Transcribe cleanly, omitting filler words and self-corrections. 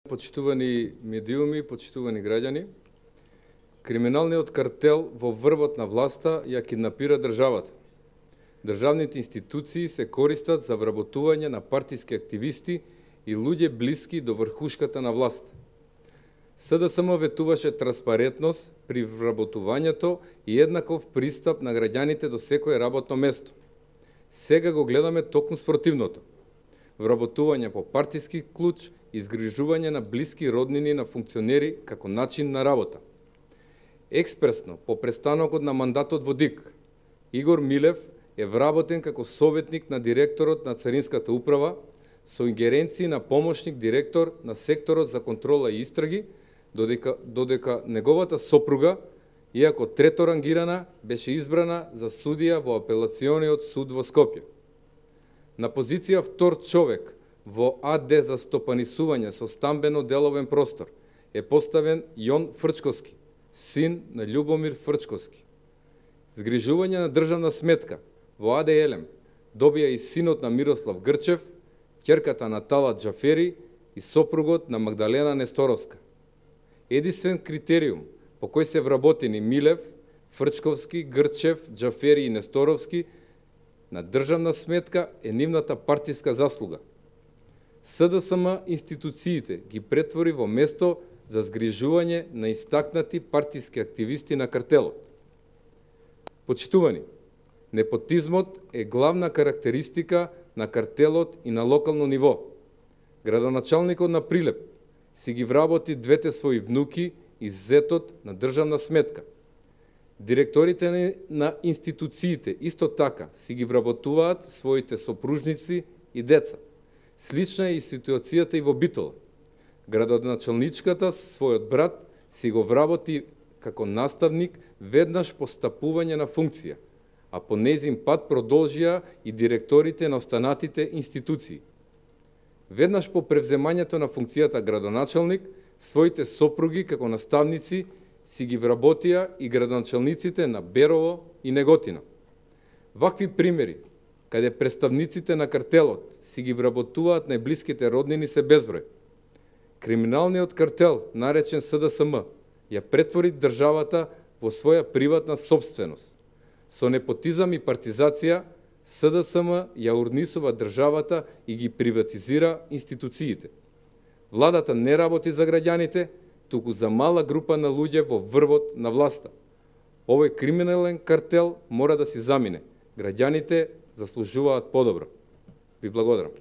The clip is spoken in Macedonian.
Почитувани медиуми, почитувани граѓани, криминалниот картел во врвот на власта ја киднапира државата. Државните институции се користат за вработување на партиски активисти и луѓе блиски до врхушката на власт. СДСМ ветуваше транспарентност при вработувањето и еднаков пристап на граѓаните до секое работно место. Сега го гледаме токму спротивното. Вработување по партиски клуч, изгрижување на блиски роднини на функционери како начин на работа. Експресно, по престанокот на мандатот во ДИК, Игор Милев е вработен како советник на директорот на Царинската управа со ингеренции на помошник директор на секторот за контрола и истраги, додека неговата сопруга, иако трето рангирана, беше избрана за судија во апелациониот суд во Скопје. На позиција втор човек во АД за стопанисување со стамбено-деловен простор е поставен Јон Фрчковски, син на Љубомир Фрчковски. Згрижување на државна сметка во АД Елем добија и синот на Мирослав Грчев, ќерката на Талат Џафери и сопругот на Магдалена Несторовска. Единствен критериум по кој се вработени Милев, Фрчковски, Грчев, Џафери и Несторовски на државна сметка е нивната партиска заслуга. СДСМ институциите ги претвори во место за згрижување на истакнати партиски активисти на картелот. Почитувани, непотизмот е главна карактеристика на картелот и на локално ниво. Градоначалникот на Прилеп си ги вработи двете своји внуки и зетот на државна сметка. Директорите на институциите исто така си ги вработуваат своите сопружници и деца. Слична е и ситуацијата и во Битола. Градоначалничката својот брат си го вработи како наставник веднаш по стапување на функција, а по нејзин пат продолжија и директорите на останатите институции. Веднаш по превземањето на функцијата градоначалник, своите сопруги како наставници си ги вработија и градоначалниците на Берово и Неготина. Вакви примери, каде представниците на картелот си ги вработуваат најблиските роднини се безброј. Криминалниот картел, наречен СДСМ, ја претвори државата во своја приватна собственост. Со непотизам и партизација, СДСМ ја урнисува државата и ги приватизира институциите. Владата не работи за граѓаните, туку за мала група на луѓе во врвот на власта. Овој криминален картел мора да си замине. Граѓаните заслужуваат подобро. Ви благодарам.